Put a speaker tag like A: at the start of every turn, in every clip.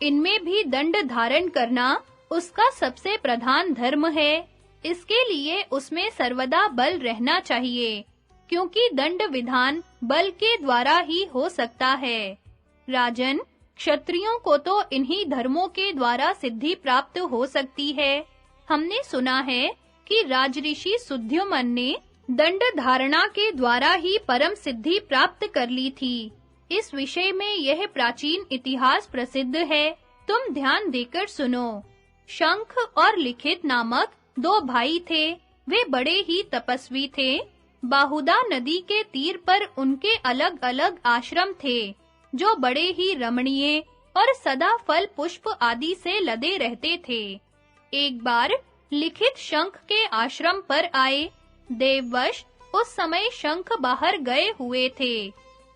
A: इनमें भी दंड धारण करना उसका सबसे प्रधान धर्म है। इसके लिए उसमें सर्वदा बल रहना चाहिए, क्योंकि दंड विधान बल के द्वारा ही हो सकता है। राजन, क्षत्रियों को तो इन्हीं धर्मों के द्वारा सिद्धि प्राप्त हो सकती है। हमने सुना है कि राजऋषि सुद्युमन ने दंड धारणा के द्वारा ही परम सिद्धि प्राप्त कर ली थी। इस विषय में यह प्राचीन इतिहास प्रसिद्ध है, तुम ध्यान देकर सुनो। शंख और लिखित नामक दो भाई थे। वे बड़े ही तपस्वी थे। बाहुदा नदी के तीर पर उनके अलग-अलग आश्रम थे, जो बड़े ही रमणीय और सदा फल पुष्प आदि से लदे रहते थे। एक बार लिखित शंख के आश्रम पर आए। देववश उस समय शंख बाहर गए हुए थे।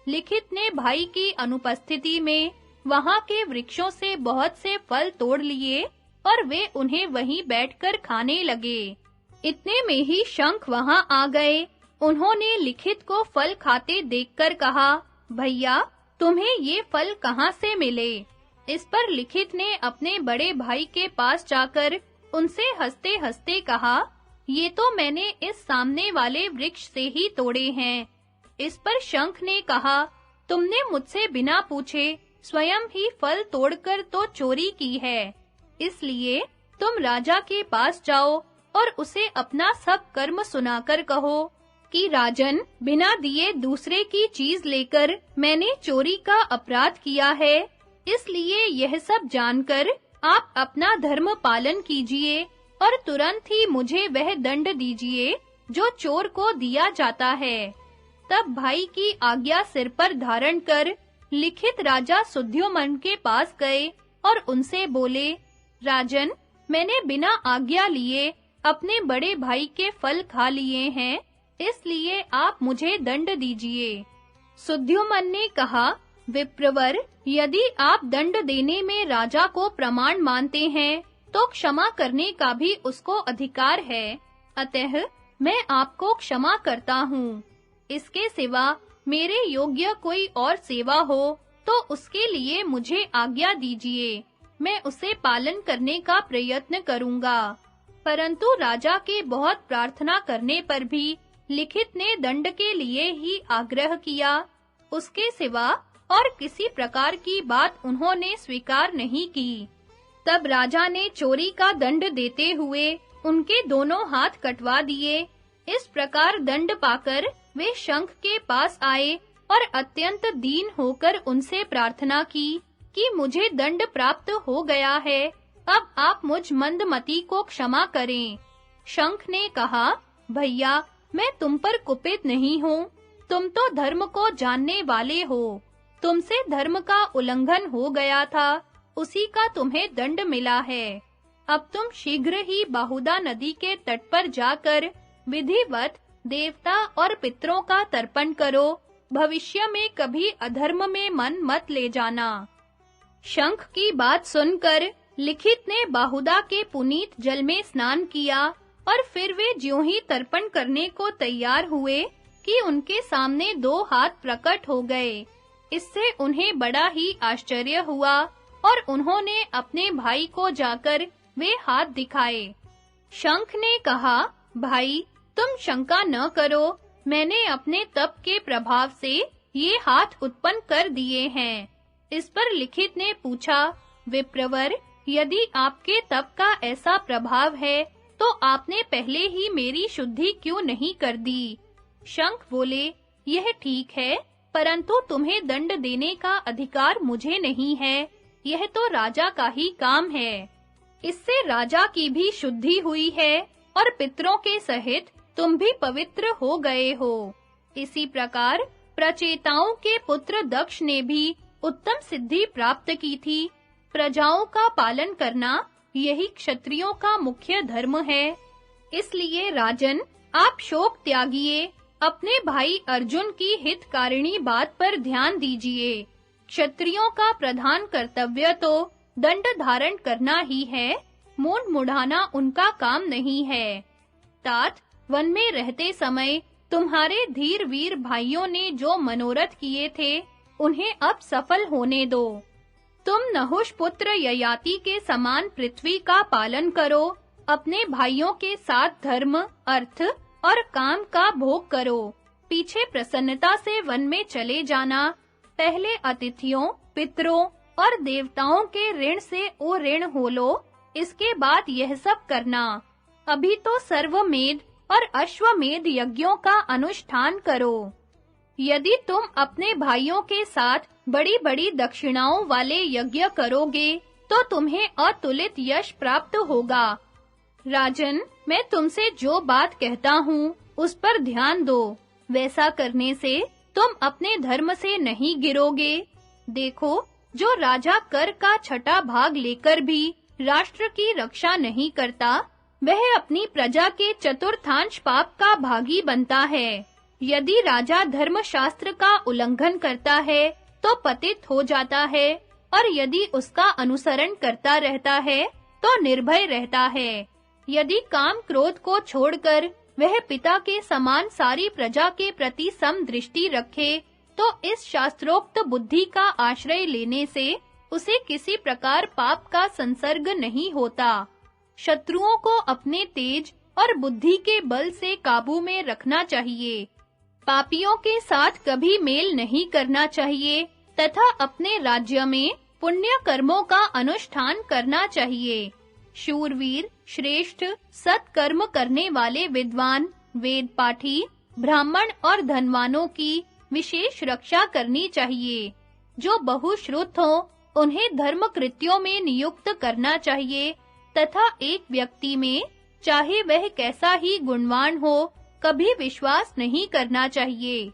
A: लिखित ने भाई की अनुपस्थिति में वहां के वृक्षों से बहुत से फल तोड़ लिए और वे उन्हें वहीं बैठकर खाने लगे। इतने में ही शंख वहां आ गए। उन्होंने लिखित को फल खाते देखकर कहा, भैया, तुम्हें ये फल कहाँ से मिले? इस पर लिखित ने अपने बड़े भाई के पास जाकर उनसे हंसते-हंसते कहा, ये तो मैंने इस सामने वाले वृक्ष से ही तोड़े हैं। इस पर शंख ने कहा, तुमने मुझसे बिना पूछे स्वयं ही फल तोड़कर तो चोरी की है। इसलिए तुम राजा के पास जाओ और उसे अपना सब कर्म सुनाकर कहो कि राजन, बिना दिए दूसरे की चीज लेकर मैंने चोरी का अपराध किया है। इसलिए यह सब जानकर आप अपना धर्म पालन कीजिए और तुरंत ही मुझे वह दंड दीजिए जो चोर को दिया जाता है। तब भाई की आज्ञा सिर पर धारण कर लिखित राजा सुद्युमन के पास गए और उनसे बोले, राजन, मैंने बिना आज्ञा लिए अपने बड़े भाई के फल खा लिए हैं, इसलिए आप मुझे दंड दीजिए। सुद्युमन ने कहा, विप्रवर, यदि आप दंड देने में राजा को प्रमाण मानते हैं, तो क्षमा करने का भी उसको अधिकार है। अतः मैं आपको क्षमा करता हूँ। इसके सिवा मेरे योग्य कोई और सेवा हो तो उसके लिए मुझे आज्ञा दीजिए। मैं उसे पालन करने का प्रयत्न करूँगा। परंतु राजा के बहुत प्रार्थना करने पर भी लिखित ने दंड के लिए ही आग्रह किया। उसके सिवा और किसी प्रकार की बात उन्होंने स्वीकार नहीं की। तब राजा ने चोरी का दंड देते हुए उनके दोनों हाथ कटवा दिए। इस प्रकार दंड पाकर वे शंख के पास आए और अत्यंत दीन होकर उनसे प्रार्थना की कि मुझे दंड प्राप्त हो गया है, अब आप मुझ मंदमती को क्षमा करें। शंख ने कहा, भैया, मैं तुम पर कुपित नहीं हूँ। तुम तो धर्म को जानने वाले हो। तुमसे धर्म का उल्लंघन हो गया था, उसी का तुम्हें दंड मिला है। अब तुम शीघ्र ही बाहुदा नदी के तट पर जाकर विधिवत देवता और पितरों का तर्पण करो। भविष्य में कभी अधर्म में मन मत ले जाना। शंख की बात सुनकर लिखित ने बाहुदा के पुनीत जल में स्नान किया और फिर वे ज्यों ही तर्पण करने को तैयार हुए कि उनके सामने दो हाथ प्रकट हो गए। इससे उन्हें बड़ा ही आश्चर्य हुआ और उन्होंने अपने भाई को जाकर वे हाथ दिखाए। शंख ने कहा, भाई, तुम शंका न करो, मैंने अपने तप के प्रभाव से ये हाथ उत्पन्न कर दिए हैं। इस पर लिखित ने पूछा, विप्रवर, यदि आपके तप का ऐसा प्रभाव है, तो आपने पहले ही मेरी शुद्धि क्यों नहीं कर दी? शंख बोले, यह ठीक है, परंतु तुम्हें दंड देने का अधिकार मुझे नहीं है। यह तो राजा का ही काम है। इससे राजा की भी शुद्धि हुई है और पितरों के सहित तुम भी पवित्र हो गए हो। इसी प्रकार प्रचेताओं के पुत्र दक्ष ने भी उत्तम सिद्धि प्राप्त की थी। प्रजाओं का पालन करना यही क्षत्रियों का मुख्य धर्म है। इसलिए राजन, आप शोक त्यागिए, अपने भाई अर्जुन की हितकारिणी बात पर ध्यान दीजिए। क्षत्रियों का प्रधान कर्तव्य तो दंड धारण करना ही है, मूंड मुढ़ाना उनका काम नहीं है। तात, वन में रहते समय तुम्हारे धीर वीर भाइयों ने जो मनोरथ किए थे, उन्हें अब सफल होने दो। तुम नहुष पुत्र ययाति के समान पृथ्वी का पालन करो, अपने भाइयों के साथ धर्म, अर्थ और काम का भोग करो। पीछे प्रसन्नता से वन में चले जाना। पहले अतिथियों, पितरों और देवताओं के ऋण से ओ ऋण हो लो, इसके बाद यह सब करना। अभी तो सर्वमेध और अश्वमेध यज्ञों का अनुष्ठान करो। यदि तुम अपने भाइयों के साथ बड़ी-बड़ी दक्षिणाओं वाले यज्ञ करोगे, तो तुम्हें अतुलित यश प्राप्त होगा। राजन, मैं तुमसे जो बात कहता हूँ, उस पर ध्यान दो। वैसा करने से तुम अपने धर्म से नहीं गिरोगे। देखो, जो राजा कर का छठा भाग लेकर भी राष्ट्र की रक्षा नहीं करता, वह अपनी प्रजा के चतुर्थांश पाप का भागी बनता है। यदि राजा धर्मशास्त्र का उल्लंघन करता है, तो पतित हो जाता है, और यदि उसका अनुसरण करता रहता है, तो निर्भय रहता है। यदि काम क्रोध को छोड़कर वह पिता के समान सारी प्रजा के प्रति समदृष्टि रखे, तो इस शास्त्रोक्त बुद्धि का आश्रय लेने से उसे किसी प्रकार पाप का संसर्ग नहीं होता। शत्रुओं को अपने तेज और बुद्धि के बल से काबू में रखना चाहिए। पापियों के साथ कभी मेल नहीं करना चाहिए तथा अपने राज्य में पुण्य कर्मों का अनुष्ठान करना चाहिए। शूरवीर, श्रेष्ठ, सत्कर्म करने वाले विद्वान, वेद पाठी, ब्राह्मण और धनवानों की विशेष रक्षा करनी चाहिए। जो बहुश्रुत हो, उन्हें धर्म कृत्यों में नियुक्त करना चाहिए तथा एक व्यक्ति में, चाहे वह कैसा ही गुणवान हो, कभी विश्वास नहीं करना चाहिए।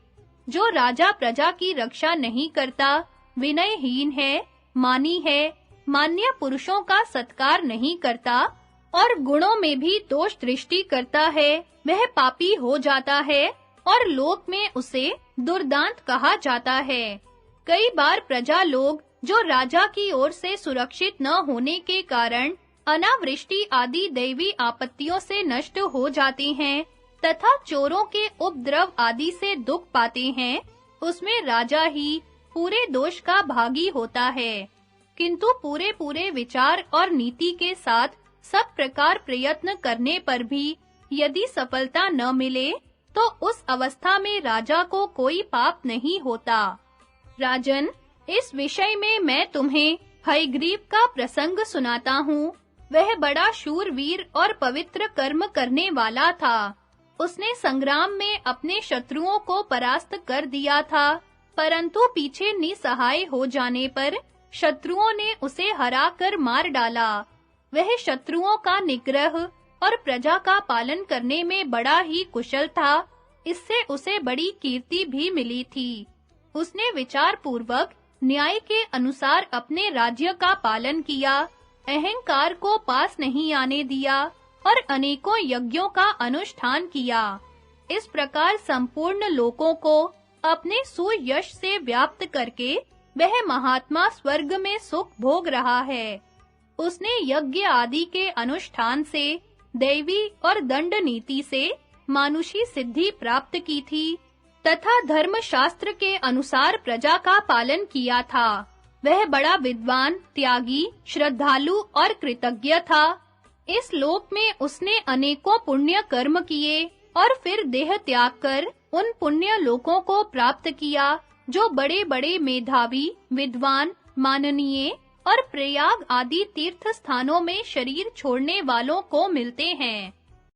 A: जो राजा प्रजा की रक्षा नहीं करता, विनयहीन है, मानी है, मान्य पुरुषों का सत्कार नहीं करता और गुणों में भी दोष दृष्टि करता है, वह पापी हो जाता है और लोक में उसे दुर्दांत कहा जाता है। कई बार प्रजा लोग जो राजा की ओर से सुरक्षित न होने के कारण अनावृष्टि आदि दैवी आपत्तियों से नष्ट हो जाते हैं तथा चोरों के उपद्रव आदि से दुख पाते हैं, उसमें राजा ही पूरे दोष का भागी होता है। किंतु पूरे विचार और नीति के साथ सब प्रकार प्रयत्न करने पर भी यदि सफलता न मिले, तो उस अवस्था में राजा को कोई पाप नहीं होता। राजन, इस विषय में मैं तुम्हें हयग्रीव का प्रसंग सुनाता हूँ। वह बड़ा शूरवीर और पवित्र कर्म करने वाला था। उसने संग्राम में अपने शत्रुओं को परास्त कर दिया था, परंतु पीछे निसहाय हो जाने पर शत्रुओं ने उसे हराकर मार डाला। वह शत्रुओं का निग्रह और प्रजा का पालन करने में बड़ा ही कुशल था। इससे उसे बड़ी कीर्ति भी मिली थी। उसने विचार पूर्वक न्याय के अनुसार अपने राज्य का पालन किया, अहंकार को पास नहीं आने दिया और अनेकों यज्ञों का अनुष्ठान किया। इस प्रकार संपूर्ण लोकों को अपने सुयश से व्याप्त करके वह महात्मा स्वर्ग में सुख भोग रहा है। उसने यज्ञ आदि के अनुष्ठान से, दैवी और दंड नीति से मानुषी सिद्धि प्राप्त की थी तथा धर्म शास्त्र के अनुसार प्रजा का पालन किया था। वह बड़ा विद्वान, त्यागी, श्रद्धालु और कृतज्ञ था। इस लोक में उसने अनेकों पुण्य कर्म किए और फिर देह त्याग कर उन पुण्य लोकों को प्राप्त किया जो बड़े-बड़े मेधावी, विद्वान, माननीय और प्रयाग आदि तीर्थ स्थानों में शरीर छोड़ने वालों को मिलते हैं।